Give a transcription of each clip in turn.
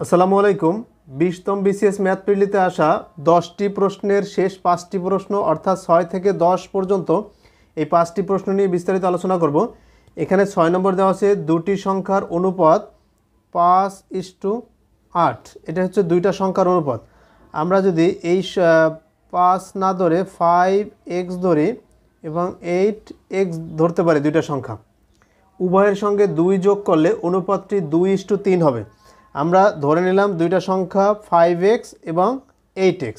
আসসালামু আলাইকুম। 20তম BCS math প্রিলিতে আসা 10টি প্রশ্নের শেষ 5টি প্রশ্ন অর্থাৎ 6 থেকে 10 পর্যন্ত এই 5টি প্রশ্ন নিয়ে বিস্তারিত আলোচনা করব। এখানে 6 নম্বর দেওয়া আছে দুটি সংখ্যার অনুপাত 5:8। এটা হচ্ছে দুইটা সংখ্যার অনুপাত। আমরা যদি এই 5 না ধরে 5x ধরি এবং 8x ধরতে পারি দুইটা সংখ্যা, উভয়ের সঙ্গে 2 যোগ করলে অনুপাতটি 2:3 হবে। আমরা ধরে নিলাম দুইটা সংখ্যা 5x এবং 8x,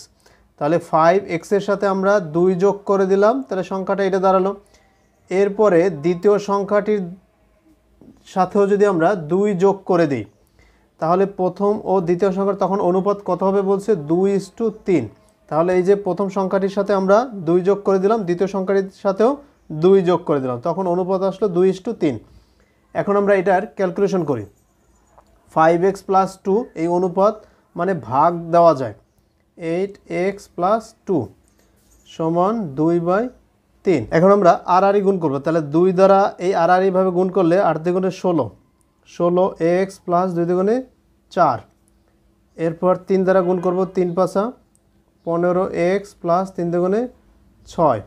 তাহলে 5x এর সাথে আমরা 2 যোগ করে দিলাম, তাহলে সংখ্যাটা এটা দাঁড়ালো। এরপরে দ্বিতীয় সংখ্যাটির সাথেও যদি আমরা 2 যোগ করে দিই, তাহলে প্রথম ও দ্বিতীয় সংখ্যার তখন অনুপাত কত হবে বলছে 2:3। তাহলে এই যে প্রথম সংখ্যাটির সাথে আমরা 2 যোগ করে দিলাম, দ্বিতীয় সংখ্যাটির সাথেও 2 যোগ করে দিলাম, তখন অনুপাত আসলো 2:3। এখন আমরা এটার ক্যালকুলেশন করি। 5x + 2 এই অনুপাত মানে ভাগ দেওয়া যায়, 8x + 2 সমান 2/3। এখন আমরা আড়াআড়ি গুণ করব, তাহলে 2 দ্বারা এই আড়াআড়িভাবে গুণ করলে 8 দুগুণে 16, 16x + 2 দুগুণে 4। এরপর 3 দ্বারা গুণ করব, 3 × 5 = 15x + 3 দুগুণে 6।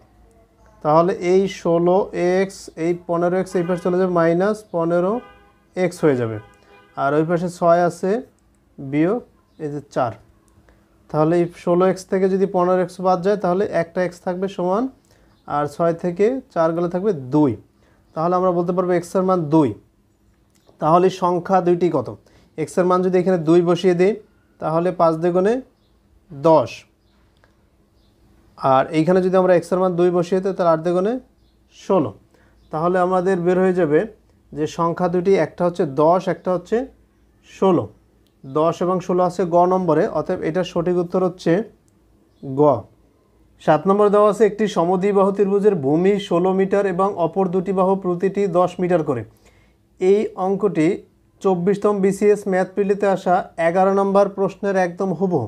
তাহলে এই 16x এই 15x এই পাশে চলে যাবে -15x হয়ে যাবে, আর ওই পাশে 6 আছে বিয়োগ এই যে 4। তাহলে এই 16x থেকে যদি 15x বাদ যায় তাহলে একটা x থাকবে সমান, আর 6 থেকে 4 গেলে থাকবে 2। তাহলে আমরা বলতে পারবো x এর মান 2। তাহলে সংখ্যা দুইটি কত? x এর মান যদি এখানে 2 বসিয়ে দিই তাহলে 5 দুগুণে 10, আর এইখানে যদি আমরা x এর মান 2 বসিয়ে দিই তাহলে 8 দুগুণে 16। তাহলে আমাদের বের হয়ে যাবে যে সংখ্যা দুটি, একটা হচ্ছে 10, একটা হচ্ছে 16। 10 এবং 16 আছে গ নম্বরে, অতএব এটার সঠিক উত্তর হচ্ছে গ। 7 নম্বর দেওয়া আছে একটি সমদ্বিবাহু ত্রিভুজের ভূমি 16 মিটার এবং অপর দুটি বাহু প্রতিটি 10 মিটার করে। এই অঙ্কটি 24তম বিসিএস ম্যাথ প্রিলিতে আসা 11 নম্বর প্রশ্নের একদম হুবহু।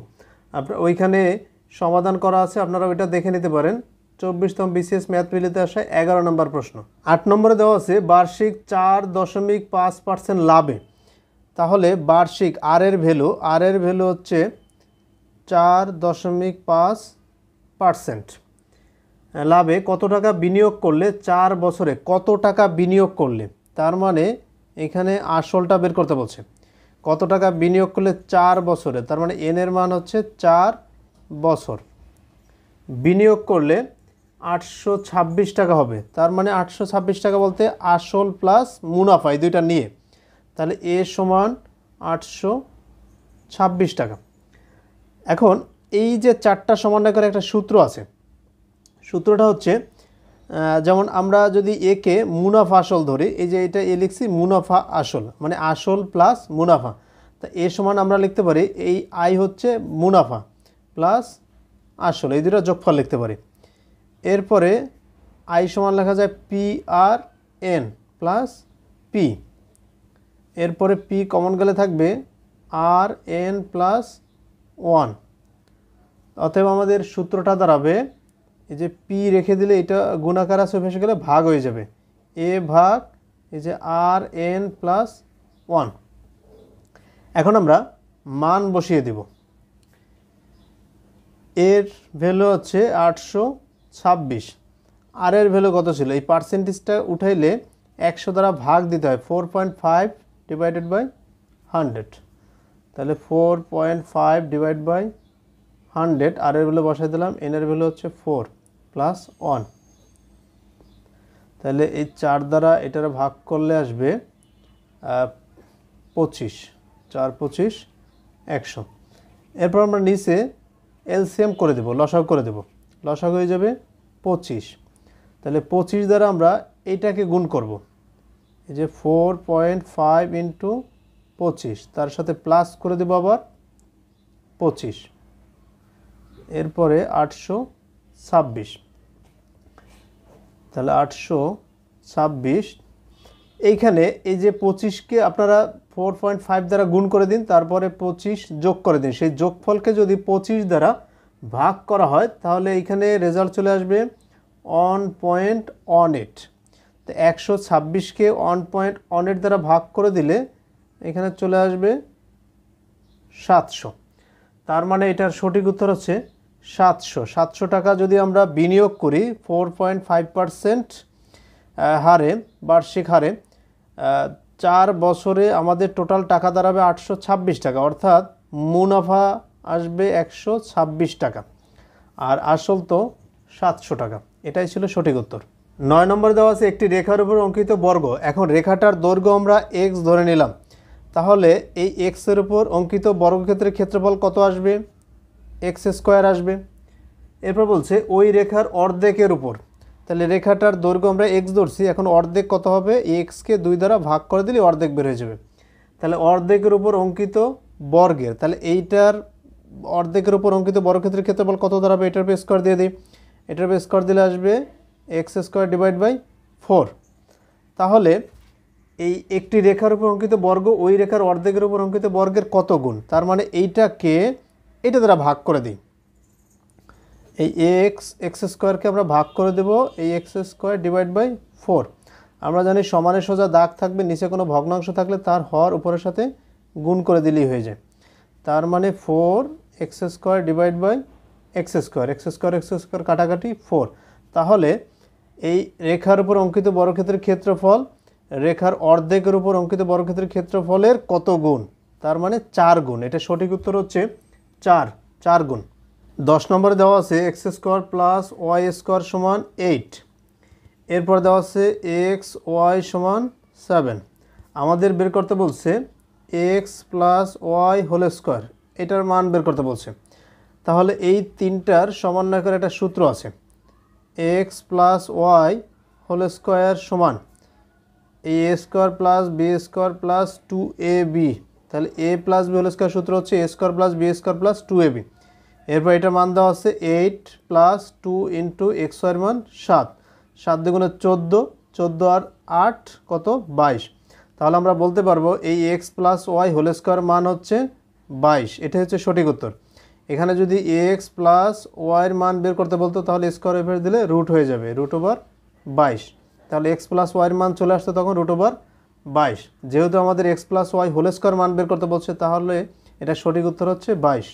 আপনার ওইখানে সমাধান করা আছে, আপনারা ওইটা দেখে নিতে পারেন। 24তম বিসিএস ম্যাথ প্রিলিতে আসা 11 নম্বর প্রশ্ন। 8 নম্বরে দেওয়া আছে বার্ষিক 4.5% লাভে। তাহলে বার্ষিক আর এর ভ্যালু হচ্ছে 4.5% লাভে কত টাকা বিনিয়োগ করলে 4 বছরে কত টাকা বিনিয়োগ করলে, তার মানে এখানে আসলটা বের করতে বলছে। কত টাকা বিনিয়োগ করলে 4 বছরে, তার মানে এন এর মান হচ্ছে 4 বছর। বিনিয়োগ করলে 826 টাকা হবে, তার মানে 826 টাকা বলতে আসল প্লাস মুনাফা এই দুইটা নিয়ে, তাহলে এ সমান 826 টাকা। এখন এই যে চারটা সমন্বয় করে একটা সূত্র আছে, সূত্রটা হচ্ছে যেমন আমরা যদি একে মুনাফা আসল ধরি, এই যে এটা এ লিখছি মুনাফা আসল, মানে আসল প্লাস মুনাফা, তা এ সমান আমরা লিখতে পারি এই আই হচ্ছে মুনাফা প্লাস আসল, এই দুটো যোগফল লিখতে পারি। এরপরে আই সমান লেখা যায় PRN প্লাস পি, এরপরে পি কমন গেলে থাকবে RN + 1। অতএব আমাদের সূত্রটা দাঁড়াবে এই যে পি রেখে দিলে এটা গুণাকার আছে ভেসে গেলে ভাগ হয়ে যাবে, এ ভাগ এই যে RN + 1। এখন আমরা মান বসিয়ে দেব। এর ভ্যালু হচ্ছে 826, আর এর ভ্যালু কত ছিল, এই পার্সেন্টেজটা উঠাইলে 100 দ্বারা ভাগ দিতে হয়, 4.5 / 100, তাহলে 4.5 / 100, আর এর ভ্যালু বসাই দিলাম, এন এর ভ্যালু হচ্ছে 4 + 1, তাহলে এই 4 দ্বারা এটার ভাগ করলে আসবে 25, 4 25 100। এরপর আমরা নিচে এলসিএম করে দেব, লসাগু করে দেব, লসাগু হয়ে যাবে 25। তাহলে 25 দ্বারা আমরা এইটাকে গুণ করব, এই যে 4.5 × 25, তার সাথে প্লাস করে দেব আবার 25, এরপরে 826। তাহলে 826, এইখানে এই যে 25কে আপনারা 4.5 দ্বারা গুণ করে দিন, তারপরে 25 যোগ করে দিন। সেই যোগফলকে যদি 25 দ্বারা ভাগ করা হয় তাহলে এইখানে রেজাল্ট চলে আসবে 1.18। তো 126কে 1.18 দ্বারা ভাগ করে দিলে এখানে চলে আসবে 700। তার মানে এটার সঠিক উত্তর হচ্ছে 700 টাকা যদি আমরা বিনিয়োগ করি 4.5% হারে, বার্ষিক হারে, 4 বছরে আমাদের টোটাল টাকা দাঁড়াবে 826 টাকা, অর্থাৎ মুনাফা আসবে 126 টাকা, আর আসল তো 700 টাকা। এটাই ছিল সঠিক উত্তর। 9 নম্বরে দেওয়া আছে একটি রেখার উপর অঙ্কিত বর্গ। এখন রেখাটার দৈর্ঘ্য আমরা এক্স ধরে নিলাম, তাহলে এই এক্সের উপর অঙ্কিত বর্গক্ষেত্রের ক্ষেত্রফল কত আসবে? এক্স স্কোয়ার আসবে। এরপর বলছে ওই রেখার অর্ধেকের উপর, তাহলে রেখাটার দৈর্ঘ্য আমরা এক্স ধরছি, এখন অর্ধেক কত হবে? এক্সকে 2 দ্বারা ভাগ করে দিলে অর্ধেক বের হয়ে যাবে। তাহলে অর্ধেকের উপর অঙ্কিত বর্গের, তাহলে এইটার অর্ধেকের উপর অঙ্কিত বর্গক্ষেত্রের ক্ষেত্রফল কত দাঁড়াবে? এটার উপর স্কোয়ার দিয়ে দিই, এটার উপর স্কোয়ার দিলে আসবে এক্স স্কোয়ার ডিভাইড বাই 4। তাহলে এই একটি রেখার উপর অঙ্কিত বর্গ ওই রেখার অর্ধেকের উপর অঙ্কিত বর্গের কত গুণ? তার মানে এইটাকে এটা দ্বারা ভাগ করে দিই, এই এক্স স্কোয়ারকে আমরা ভাগ করে দেব এই এক্স স্কোয়ার ডিভাইড বাই 4। আমরা জানি সমানের সোজা দাগ থাকবে, নিচে কোনো ভগ্নাংশ থাকলে তার হর উপরের সাথে গুণ করে দিলেই হয়ে যায়। তার মানে 4 x square divide by x square, x square x square কাটাকাটি 4। তাহলে এই রেখার উপর অঙ্কিত বর্গক্ষেত্রের ক্ষেত্রফল রেখার অর্ধেকের উপর অঙ্কিত বর্গক্ষেত্রের ক্ষেত্রফলের কত গুণ? তার মানে 4 গুণ। এটা সঠিক উত্তর হচ্ছে 4 গুণ। 10 নম্বরে দেওয়া আছে x square plus y square সমান 8। এরপর দেওয়া আছে এক্স ওয়াই সমান 7। আমাদের বের করতে বলছে x plus Y whole square, এটার মান বের করতে বলছে। তাহলে এই তিনটার সমন্বয় করে একটা সূত্র আছে, X plus Y whole square সমান এই A square plus B square plus 2ab। তাহলে A plus B whole square সূত্র হচ্ছে A square plus B square plus 2ab। এরপর এটার মান দেওয়া আছে 8 প্লাস 2 ইন্টু এক্স ওয়াইয়ের মান 7, 7 দুগুণে 14, 14 আর 8 কত? 22। তাহলে আমরা বলতে পারবো এই x plus Y whole square মান হচ্ছে 22। এটা হচ্ছে সঠিক উত্তর। এখানে যদি এক্স প্লাস ওয়াইয়ের মান বের করতে বলতো তাহলে স্কোয়ার ফের দিলে রুট হয়ে যাবে, √22। তাহলে এক্স প্লাস ওয়াইয়ের মান চলে আসতো তখন √22। যেহেতু আমাদের x plus Y whole square মান বের করতে বলছে, তাহলে এটা সঠিক উত্তর হচ্ছে 22।